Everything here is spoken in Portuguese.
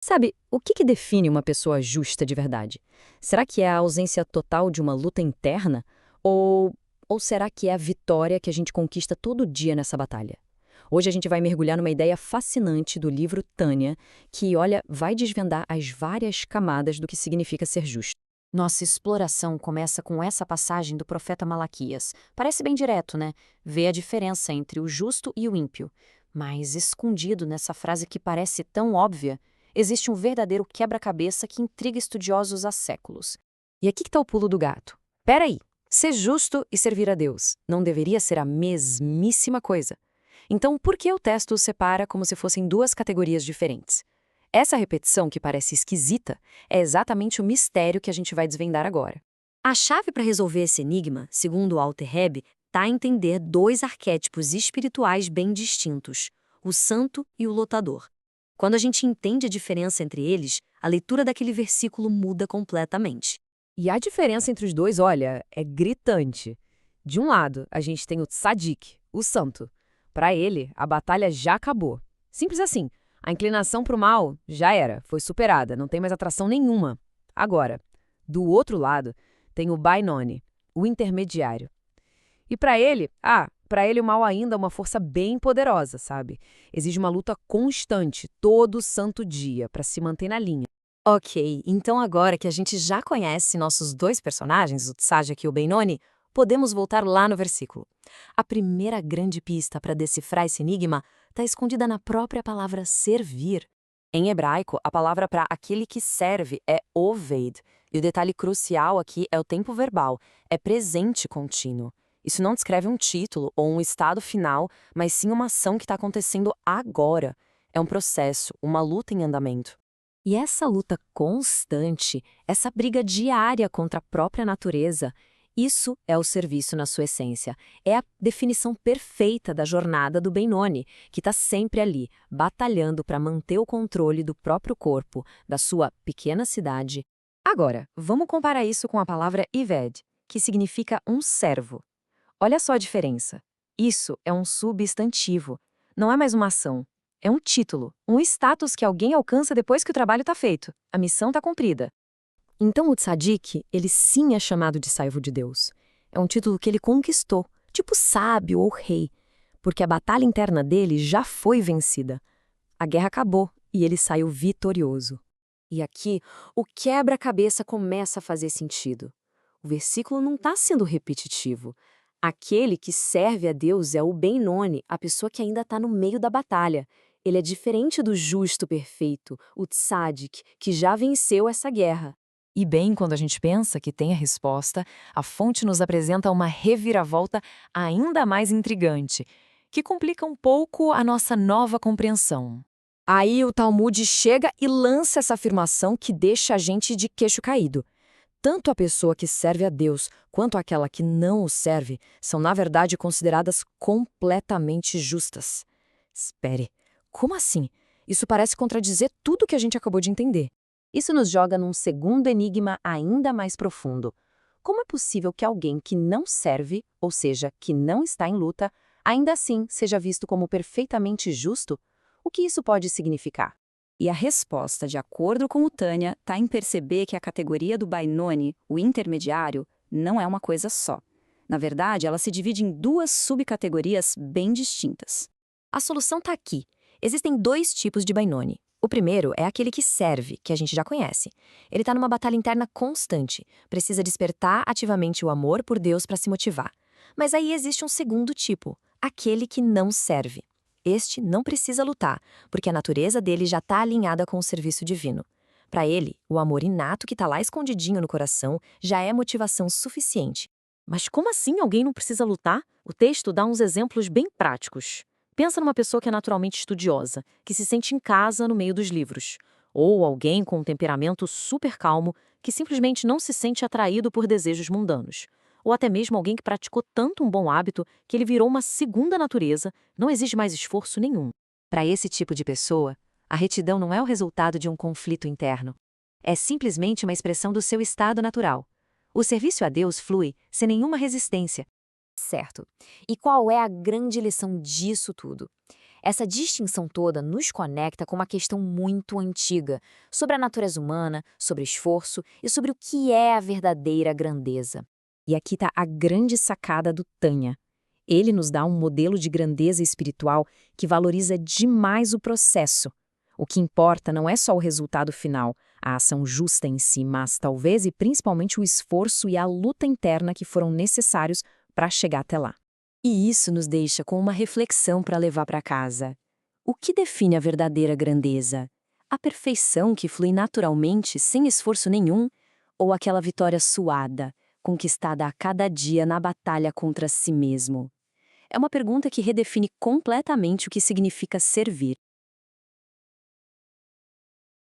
Sabe, o que define uma pessoa justa de verdade? Será que é a ausência total de uma luta interna? Ou, ou será que é a vitória que a gente conquista todo dia nessa batalha? Hoje a gente vai mergulhar numa ideia fascinante do livro Tânia, que, olha, vai desvendar as várias camadas do que significa ser justo. Nossa exploração começa com essa passagem do profeta Malaquias. Parece bem direto, né? Vê a diferença entre o justo e o ímpio. Mas escondido nessa frase que parece tão óbvia, existe um verdadeiro quebra-cabeça que intriga estudiosos há séculos. E aqui que está o pulo do gato. Peraí, ser justo e servir a Deus não deveria ser a mesmíssima coisa? Então, por que o texto os separa como se fossem duas categorias diferentes? Essa repetição, que parece esquisita, é exatamente o mistério que a gente vai desvendar agora. A chave para resolver esse enigma, segundo Alter-Ebe, está em entender dois arquétipos espirituais bem distintos, o santo e o lutador. Quando a gente entende a diferença entre eles, a leitura daquele versículo muda completamente. E a diferença entre os dois, olha, é gritante. De um lado, a gente tem o tzadik, o santo. Para ele, a batalha já acabou. Simples assim. A inclinação para o mal já era, foi superada, não tem mais atração nenhuma. Agora, do outro lado, tem o Bainoni, o intermediário. E para ele o mal ainda é uma força bem poderosa, sabe? Exige uma luta constante, todo santo dia, para se manter na linha. Ok, então agora que a gente já conhece nossos dois personagens, o Tsadak e o Benoni, podemos voltar lá no versículo. A primeira grande pista para decifrar esse enigma está escondida na própria palavra servir. Em hebraico, a palavra para aquele que serve é oved, e o detalhe crucial aqui é o tempo verbal, é presente contínuo. Isso não descreve um título ou um estado final, mas sim uma ação que está acontecendo agora. É um processo, uma luta em andamento. E essa luta constante, essa briga diária contra a própria natureza, isso é o serviço na sua essência. É a definição perfeita da jornada do Benoni, que está sempre ali, batalhando para manter o controle do próprio corpo, da sua pequena cidade. Agora, vamos comparar isso com a palavra Ived, que significa um servo. Olha só a diferença. Isso é um substantivo, não é mais uma ação. É um título, um status que alguém alcança depois que o trabalho está feito. A missão está cumprida. Então o tzadik, ele sim é chamado de servo de Deus. É um título que ele conquistou, tipo sábio ou rei, porque a batalha interna dele já foi vencida. A guerra acabou e ele saiu vitorioso. E aqui, o quebra-cabeça começa a fazer sentido. O versículo não está sendo repetitivo. Aquele que serve a Deus é o Benoni, a pessoa que ainda está no meio da batalha. Ele é diferente do justo perfeito, o tzadik, que já venceu essa guerra. E bem, quando a gente pensa que tem a resposta, a fonte nos apresenta uma reviravolta ainda mais intrigante, que complica um pouco a nossa nova compreensão. Aí o Talmud chega e lança essa afirmação que deixa a gente de queixo caído. Tanto a pessoa que serve a Deus quanto aquela que não o serve são, na verdade, consideradas completamente justas. Espere, como assim? Isso parece contradizer tudo que a gente acabou de entender. Isso nos joga num segundo enigma ainda mais profundo. Como é possível que alguém que não serve, ou seja, que não está em luta, ainda assim seja visto como perfeitamente justo? O que isso pode significar? E a resposta, de acordo com o Tânia, está em perceber que a categoria do Bainoni, o intermediário, não é uma coisa só. Na verdade, ela se divide em duas subcategorias bem distintas. A solução está aqui. Existem dois tipos de Bainoni. O primeiro é aquele que serve, que a gente já conhece. Ele está numa batalha interna constante, precisa despertar ativamente o amor por Deus para se motivar. Mas aí existe um segundo tipo, aquele que não serve. Este não precisa lutar, porque a natureza dele já está alinhada com o serviço divino. Para ele, o amor inato que está lá escondidinho no coração já é motivação suficiente. Mas como assim alguém não precisa lutar? O texto dá uns exemplos bem práticos. Pensa numa pessoa que é naturalmente estudiosa, que se sente em casa no meio dos livros. Ou alguém com um temperamento super calmo, que simplesmente não se sente atraído por desejos mundanos. Ou até mesmo alguém que praticou tanto um bom hábito que ele virou uma segunda natureza, não exige mais esforço nenhum. Para esse tipo de pessoa, a retidão não é o resultado de um conflito interno. É simplesmente uma expressão do seu estado natural. O serviço a Deus flui sem nenhuma resistência. Certo. E qual é a grande lição disso tudo? Essa distinção toda nos conecta com uma questão muito antiga, sobre a natureza humana, sobre esforço e sobre o que é a verdadeira grandeza. E aqui está a grande sacada do Tânia. Ele nos dá um modelo de grandeza espiritual que valoriza demais o processo. O que importa não é só o resultado final, a ação justa em si, mas talvez e principalmente o esforço e a luta interna que foram necessários para chegar até lá. E isso nos deixa com uma reflexão para levar para casa. O que define a verdadeira grandeza? A perfeição que flui naturalmente, sem esforço nenhum? Ou aquela vitória suada, conquistada a cada dia na batalha contra si mesmo? É uma pergunta que redefine completamente o que significa servir.